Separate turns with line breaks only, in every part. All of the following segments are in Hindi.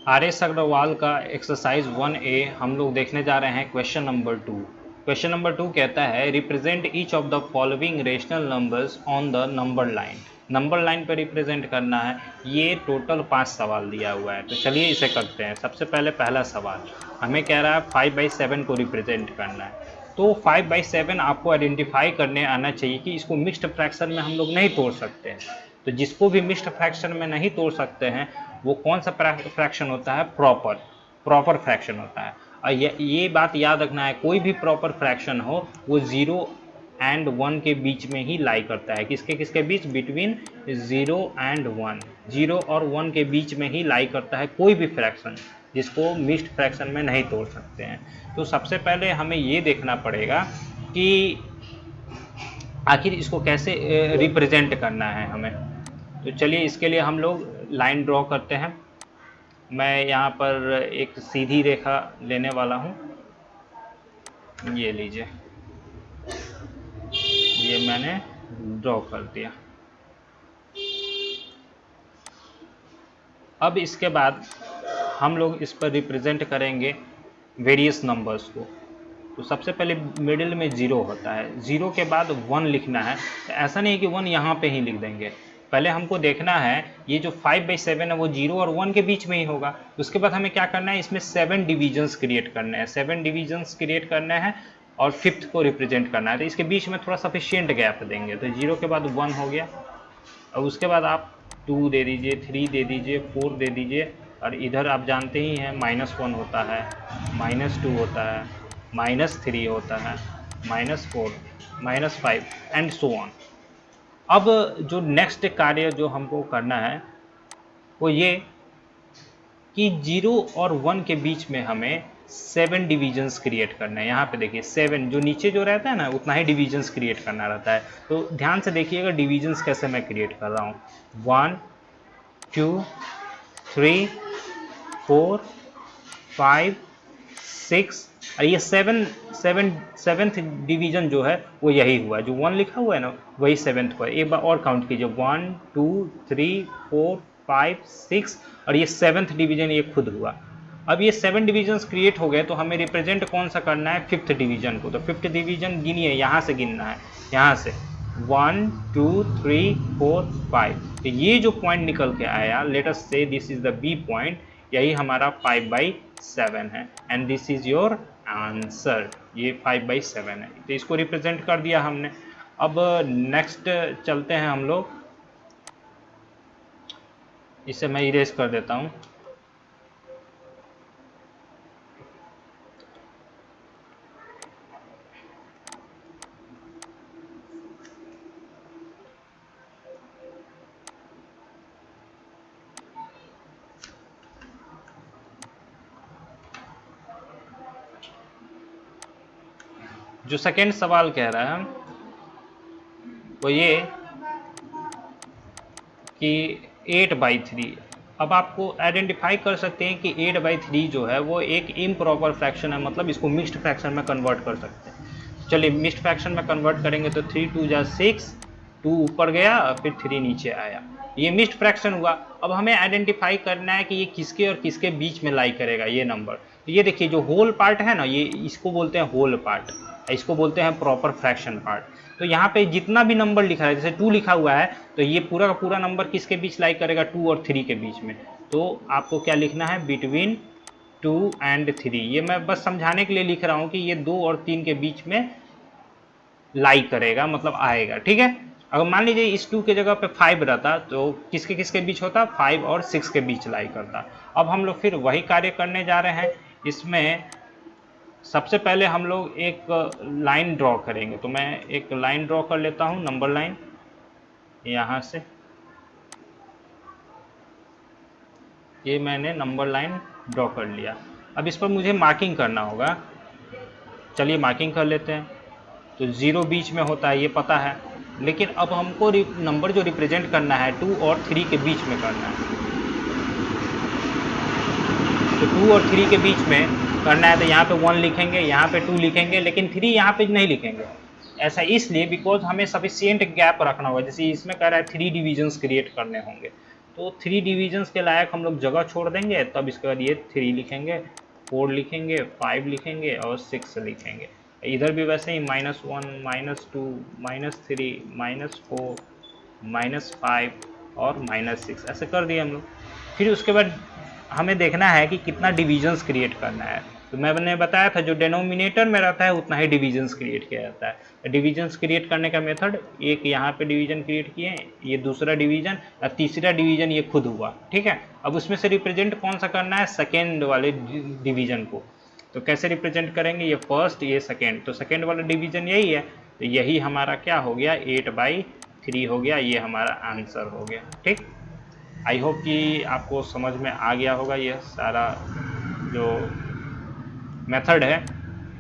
आर.एस. अग्रवाल का एक्सरसाइज 1A हम लोग देखने जा रहे हैं क्वेश्चन नंबर 2। क्वेश्चन नंबर 2 कहता है represent each of the following rational numbers on the number line. Number line पर रिप्रेजेंट करना है। ये टोटल 5 सवाल दिया हुआ है, तो चलिए इसे करते हैं। सबसे पहले पहला सवाल हमें कह रहा है 5/7 को रिप्रेजेंट करना है। तो 5/7 आपको आइडेंटिफाई करने आना चाहिए कि इसको मिक्स्ड फ्रैक्शन में हम लोग नहीं तोड़ सकते हैं। तो जिसको भी मिक्स्ड फ्रैक्शन में नहीं तोड़ सकते हैं वो कौन सा फ्रैक्शन होता है? प्रॉपर फ्रैक्शन होता है। और ये बात याद रखना है, कोई भी प्रॉपर फ्रैक्शन हो वो 0 एंड 1 के बीच में ही लाई करता है। किसके किसके बीच? बिटवीन 0 एंड 1, 0 और 1 के बीच में ही लाई करता है कोई भी फ्रैक्शन, जिसको मिक्स्ड फ्रैक्शन में नहीं तोड़ सकते हैं। तो सबसे पहले हमें ये देखना पड़ेगा कि आखिर इसको कैसे रिप्रेजेंट करना है हमें। तो चलिए इसके लिए हम लोग लाइन ड्रॉ करते हैं। मैं यहाँ पर एक सीधी रेखा लेने वाला हूँ, ये लीजिए, ये मैंने ड्रॉ कर दिया। अब इसके बाद हम लोग इस पर रिप्रेजेंट करेंगे वेरियस नंबर्स को। तो सबसे पहले मिडिल में 0 होता है, 0 के बाद 1 लिखना है। तो ऐसा नहीं कि 1 यहाँ पे ही लिख देंगे, पहले हमको देखना है ये जो 5/7 है वो 0 और 1 के बीच में ही होगा। उसके बाद हमें क्या करना है, इसमें 7 डिविजन्स क्रिएट करने हैं, 7 डिविजन्स क्रिएट करने हैं और 5th को रिप्रेजेंट करना है। तो इसके बीच में थोड़ा सफिशिएंट गैप देंगे। तो 0 के बाद 1 हो गया, और उसके बाद आप 2 दे दीजिए, 3 दे दीजिए, 4 दे दीजिए, और इधर आप जानते ही हैं -1 होता है, -2 होता है, -3 होता है, -4, -5 एंड सो ऑन। अब जो नेक्स्ट कार्य जो हमको करना है वो ये कि 0 और 1 के बीच में हमें 7 डिविजन्स क्रिएट करना है। यहाँ पे देखिए 7, जो नीचे जो रहता है ना उतना ही डिविजन्स क्रिएट करना रहता है। तो ध्यान से देखिएगा डिविजन्स कैसे मैं क्रिएट कर रहा हूँ। 1, 2, 3, 4, 5, 6 और ये 7th डिवीजन जो है वो यही हुआ है। जो 1 लिखा हुआ है ना वही 7th हुआ है। एक बार और काउंट कीजिए, 1, 2, 3, 4, 5, 6 और ये 7th डिवीजन ये खुद हुआ। अब ये 7 डिविजन्स क्रिएट हो गए, तो हमें रिप्रेजेंट कौन सा करना है? 5th डिवीजन को। तो 5th डिवीजन गिनिए, यहाँ से गिनना है, यहाँ से 1, 2, 3, 4, 5। तो ये जो पॉइंट निकल के आया, let us say this is the B point, यही हमारा 5/7 है and this is your answer. ये 5/7 है। तो इसको रिप्रेजेंट कर दिया हमने। अब नेक्स्ट चलते हैं हम लोग, इसे मैं इरेज कर देता हूँ। जो सेकेंड सवाल कह रहा है वो ये कि 8/3। अब आपको आइडेंटिफाई कर सकते हैं कि 8/3 जो है वो एक इम्प्रॉपर फ्रैक्शन है, मतलब इसको मिक्स्ड फ्रैक्शन में कन्वर्ट कर सकते हैं। चलिए मिक्स्ड फ्रैक्शन में कन्वर्ट करेंगे तो 3 2 जा 6, 2 ऊपर गया फिर 3 नीचे आया, ये मिक्स्ड फ्रैक्शन हुआ। अब हमें आइडेंटिफाई करना है कि ये किसके और किसके बीच में लाई करेगा ये नंबर। तो ये देखिए जो होल पार्ट है ना, ये इसको बोलते हैं होल पार्ट, इसको बोलते हैं प्रॉपर फ्रैक्शन पार्ट। तो यहाँ पे जितना भी नंबर लिखा है, जैसे 2 लिखा हुआ है, तो ये पूरा का पूरा नंबर किसके बीच लाई करेगा? 2 और 3 के बीच में। तो आपको क्या लिखना है? Between 2 and 3। ये मैं बस समझाने के लिए लिख रहा हूँ कि ये 2 और 3 के बीच में लाई करेगा, मतलब आएगा। ठीक है। अगर मान लीजिए इस 2 के जगह पे 5 रहता तो किसके किसके बीच होता? 5 और 6 के बीच लाई करता। अब हम लोग फिर वही कार्य करने जा रहे हैं। इसमें सबसे पहले हम लोग एक लाइन ड्रॉ करेंगे। तो मैं एक लाइन ड्रॉ कर लेता हूँ, नंबर लाइन, यहाँ से ये मैंने नंबर लाइन ड्रॉ कर लिया। अब इस पर मुझे मार्किंग करना होगा। चलिए मार्किंग कर लेते हैं। तो 0 बीच में होता है ये पता है, लेकिन अब हमको नंबर जो रिप्रेजेंट करना है 2 और 3 के बीच में करना है। तो 2 और 3 के बीच में करना है, तो यहाँ पे 1 लिखेंगे, यहाँ पे 2 लिखेंगे, लेकिन 3 यहाँ पे नहीं लिखेंगे। ऐसा इसलिए बिकॉज हमें सफिशिएंट गैप रखना होगा। जैसे इसमें कह रहा है 3 डिविजन्स क्रिएट करने होंगे, तो 3 डिविजन्स के लायक हम लोग जगह छोड़ देंगे, तब इसके बाद ये 3 लिखेंगे, 4 लिखेंगे, 5 लिखेंगे और 6 लिखेंगे। इधर भी वैसे ही -1, -2, -3, -4, -5 और -6 ऐसे कर दिए हम लोग। फिर उसके बाद हमें देखना है कि कितना डिविजन्स क्रिएट करना है। तो मैंने बताया था जो डिनोमिनेटर में रहता है उतना ही डिविजन्स क्रिएट किया जाता है। डिविजन्स क्रिएट करने का मेथड, एक यहाँ पे डिवीजन क्रिएट किए, ये दूसरा डिवीजन और तीसरा डिवीजन ये खुद हुआ, ठीक है। अब उसमें से रिप्रेजेंट कौन सा करना है, सेकेंड वाले डिवीजन को। तो कैसे रिप्रेजेंट करेंगे, ये फर्स्ट ये सेकेंड, तो सेकेंड वाला डिवीजन यही है, तो यही हमारा क्या हो गया 8/3 हो गया, ये हमारा आंसर हो गया, ठीक। आई होप कि आपको समझ में आ गया होगा, ये सारा जो मेथड है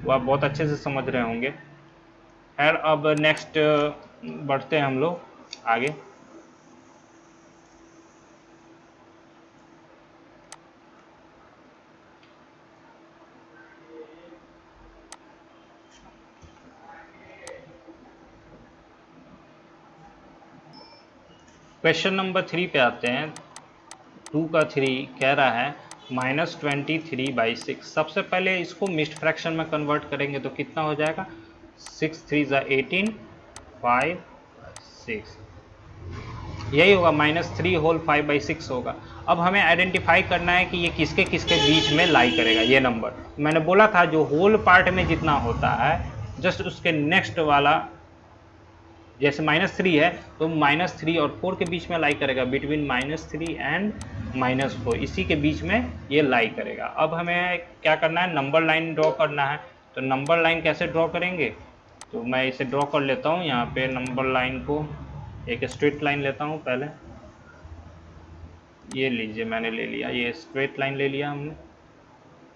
वो आप बहुत अच्छे से समझ रहे होंगे। खैर अब नेक्स्ट बढ़ते हैं हम लोग आगे। क्वेश्चन नंबर 3 पे आते हैं। 2 का 3 कह रहा है -23/6। सबसे पहले इसको मिक्स्ड फ्रैक्शन में कन्वर्ट करेंगे तो कितना हो जाएगा, 6 3 = 18, 5 6, यही होगा, -3 होल 5/6 होगा। अब हमें आइडेंटिफाई करना है कि ये किसके किसके बीच में लाई करेगा ये नंबर। मैंने बोला था जो होल पार्ट में जितना होता है जस्ट उसके नेक्स्ट वाला, जैसे -3 है तो -3 और 4 के बीच में लाई करेगा, बिटवीन -3 एंड -4 इसी के बीच में ये लाई करेगा। अब हमें क्या करना है, नंबर लाइन ड्रॉ करना है। तो नंबर लाइन कैसे ड्रॉ करेंगे, तो मैं इसे ड्रॉ कर लेता हूँ यहाँ पे। नंबर लाइन को एक स्ट्रेट लाइन लेता हूँ पहले, ये लीजिए मैंने ले लिया, ये स्ट्रेट लाइन ले लिया हमने।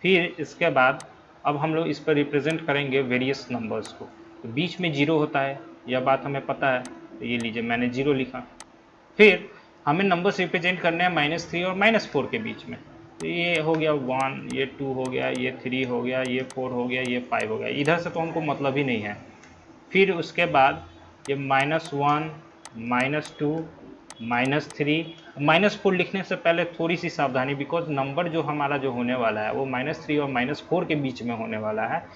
फिर इसके बाद अब हम लोग इस पर रिप्रेजेंट करेंगे वेरियस नंबर्स को। तो बीच में 0 होता है, यह बात हमें पता है, तो ये लीजिए मैंने 0 लिखा। फिर हमें नंबर्स रिप्रेजेंट करने हैं -3 और -4 के बीच में। तो ये हो गया 1, ये 2 हो गया, ये 3 हो गया, ये 4 हो गया, ये 5 हो गया। इधर से तो हमको मतलब ही नहीं है। फिर उसके बाद ये -1, -2, -3, -4 लिखने से पहले थोड़ी सी सावधानी, बिकॉज नंबर जो हमारा जो होने वाला है वो -3 और -4 के बीच में होने वाला है।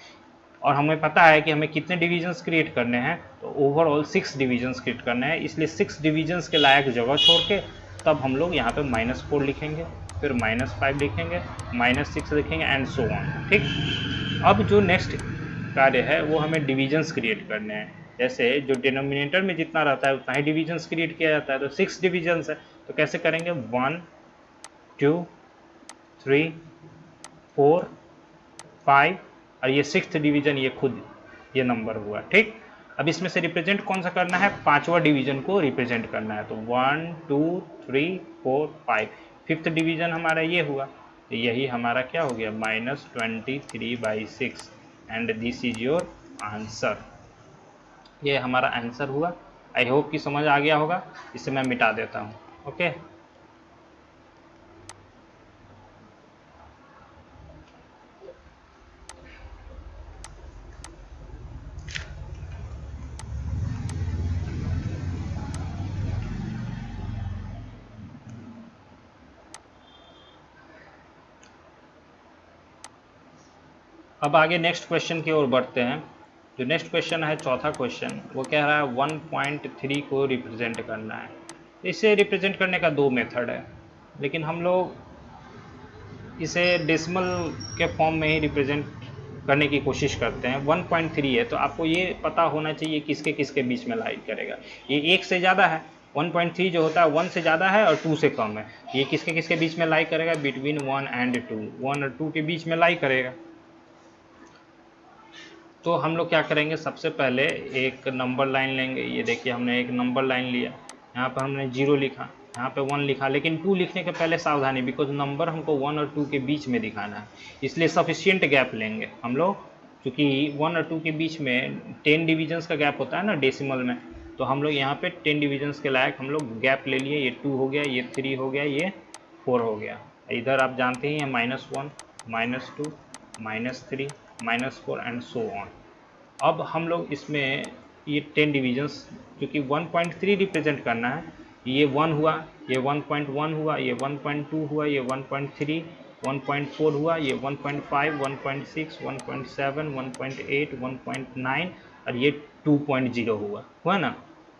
और हमें पता है कि हमें कितने डिवीजन्स क्रिएट करने हैं, तो ओवरऑल 6 डिवीजन्स क्रिएट करने हैं। इसलिए 6 डिवीजन्स के लायक जगह छोड़ के तब हम लोग यहाँ पे -4 लिखेंगे, फिर -5 लिखेंगे, -6 लिखेंगे एंड सो ऑन, ठीक। अब जो नेक्स्ट कार्य है वो हमें डिवीजन्स क्रिएट करने हैं। जैसे जो डिनोमिनेटर में जितना रहता है उतना ही डिवीजन्स क्रिएट किया जाता है, तो 6 डिवीजन्स है। तो कैसे करेंगे, 1 2 3 4 5 और ये 6th डिवीजन, ये खुद ये नंबर हुआ, ठीक। अब इसमें से रिप्रेजेंट कौन सा करना है, 5वां डिवीजन को रिप्रेजेंट करना है। तो 1 2 3 4 5, 5th डिवीजन हमारा ये हुआ। तो यही हमारा क्या हो गया, -23/6 and this is your answer. ये हमारा आंसर हुआ। आई होप कि समझ आ गया होगा। इसे मैं मिटा देता हूँ, ओके। अब आगे नेक्स्ट क्वेश्चन की ओर बढ़ते हैं। जो नेक्स्ट क्वेश्चन है, चौथा क्वेश्चन, वो कह रहा है 1.3 को रिप्रेजेंट करना है। इसे रिप्रेजेंट करने का 2 मेथड है, लेकिन हम लोग इसे डेसिमल के फॉर्म में ही रिप्रेजेंट करने की कोशिश करते हैं। 1.3 है तो आपको ये पता होना चाहिए किसके किसके बीच में लाई करेगा। ये 1 से ज़्यादा है, 1.3 जो होता है 1 से ज़्यादा है और 2 से कम है। ये किसके किसके बीच में लाई करेगा, बिटवीन 1 एंड 2, 1 और 2 के बीच में लाई करेगा। तो हम लोग क्या करेंगे, सबसे पहले एक नंबर लाइन लेंगे। ये देखिए हमने एक नंबर लाइन लिया, यहाँ पर हमने 0 लिखा, यहाँ पे 1 लिखा, लेकिन 2 लिखने के पहले सावधानी, बिकॉज नंबर हमको 1 और 2 के बीच में दिखाना है, इसलिए सफिशिएंट गैप लेंगे हम लोग। क्योंकि 1 और 2 के बीच में 10 डिविजन्स का गैप होता है ना डेसिमल में, तो हम लोग यहाँ पे 10 डिविजन्स के लायक हम लोग गैप ले लिए। ये 2 हो गया, ये 3 हो गया, ये 4 हो गया। इधर आप जानते ही हैं -1 -2 -3 -4 एंड सो ऑन। अब हम लोग इसमें ये 10 डिविजन्स, क्योंकि 1.3 रिप्रेजेंट करना है, ये 1 हुआ, ये 1.1 हुआ, ये 1.2 हुआ, ये 1.3, 1.4 हुआ, ये 1.5, 1.6, 1.7, 1.8, 1.9 और ये 2.0 हुआ ना।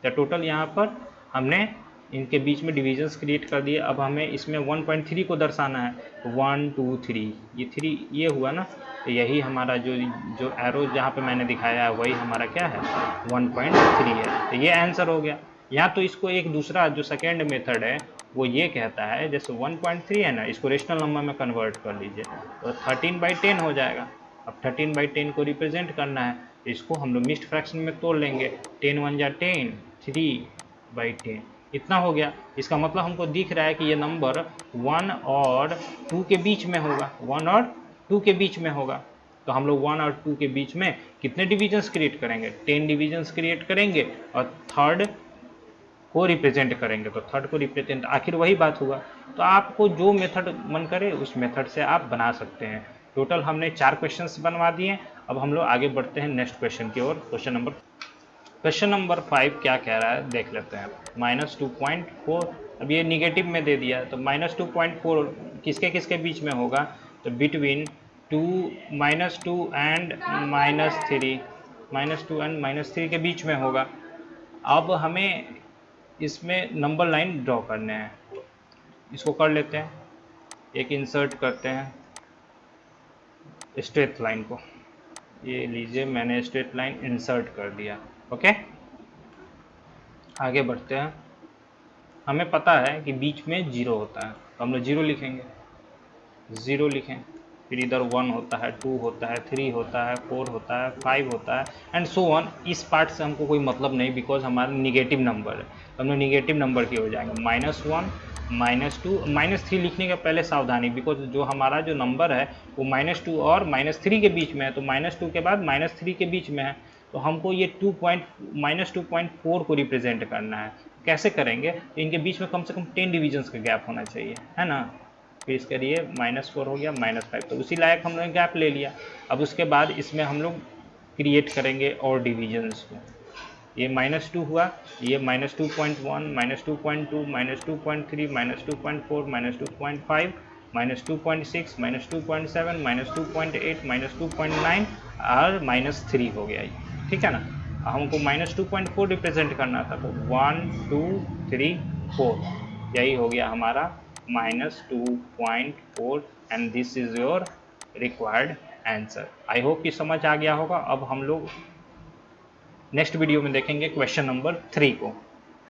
तो टोटल यहाँ पर हमने इनके बीच में डिविजन्स क्रिएट कर दिए। अब हमें इसमें 1.3 को दर्शाना है, 1 2 3, ये 3 ये हुआ ना। तो यही हमारा जो एरो जहाँ पे मैंने दिखाया है वही हमारा क्या है, 1.3 है। तो ये आंसर हो गया। यहाँ तो इसको एक दूसरा जो सेकेंड मेथड है वो ये कहता है, जैसे 1.3 है ना, इसको रेशनल नंबर में कन्वर्ट कर लीजिए तो 13/10 हो जाएगा। अब 13/10 को रिप्रेजेंट करना है, इसको हम लोग मिक्स्ड फ्रैक्शन में तोड़ लेंगे, 10 1 जा 10, 3/10 इतना हो गया। इसका मतलब हमको दिख रहा है कि ये नंबर 1 और 2 के बीच में होगा, 1 और 2 के बीच में होगा। तो हम लोग 1 और 2 के बीच में कितने डिविजन्स क्रिएट करेंगे, 10 डिविजन्स क्रिएट करेंगे और थर्ड को रिप्रेजेंट करेंगे। तो थर्ड को रिप्रेजेंट आखिर वही बात हुआ। तो आपको जो मेथड मन करे उस मेथड से आप बना सकते हैं। टोटल हमने 4 क्वेश्चंस बनवा दिए। अब हम लोग आगे बढ़ते हैं नेक्स्ट क्वेश्चन की ओर। क्वेश्चन नंबर 5 क्या कह रहा है देख लेते हैं। -2.4, अब ये निगेटिव में दे दिया, तो -2.4 किसके किसके बीच में होगा, तो बिटवीन -2 एंड -3, -2 एंड -3 के बीच में होगा। अब हमें इसमें नंबर लाइन ड्रॉ करने हैं, इसको कर लेते हैं, एक इंसर्ट करते हैं स्ट्रेट लाइन को, ये लीजिए मैंने स्ट्रेट लाइन इंसर्ट कर दिया। ओके, आगे बढ़ते हैं। हमें पता है कि बीच में 0 होता है, तो हम लोग 0 लिखेंगे, 0 लिखें, फिर इधर 1 होता है, 2 होता है, 3 होता है, 4 होता है, 5 होता है एंड सो ऑन। इस पार्ट से हमको कोई मतलब नहीं, बिकॉज हमारा निगेटिव नंबर है, तो हम लोग निगेटिव नंबर की हो जाएंगे। -1, -2, -3 लिखने के पहले सावधानी, बिकॉज जो हमारा जो नंबर है वो -2 और -3 के बीच में है, तो -2 के बाद -3 के बीच में है, तो हमको ये -2.4 को रिप्रेजेंट करना है। कैसे करेंगे, तो इनके बीच में कम से कम 10 डिविजन्स का गैप होना चाहिए, है ना। फिर इसके लिए -4 हो गया, -5, तो उसी लायक हम लोग गैप ले लिया। अब उसके बाद इसमें हम लोग क्रिएट करेंगे और डिविजन्स को। ये -2 हुआ, ये -2.1, -2.2, -2.3, -2.4, -2.5, -2.6, -2.7, -2.8, -2.9 और -3 हो गया ये, ठीक है ना। हमको -2.4 रिप्रेजेंट करना था, तो 1 2 3 4, यही हो गया हमारा -2.4 and this is your required answer. I hope कि समझ आ गया होगा। अब हम लोग नेक्स्ट वीडियो में देखेंगे क्वेश्चन नंबर 3 को।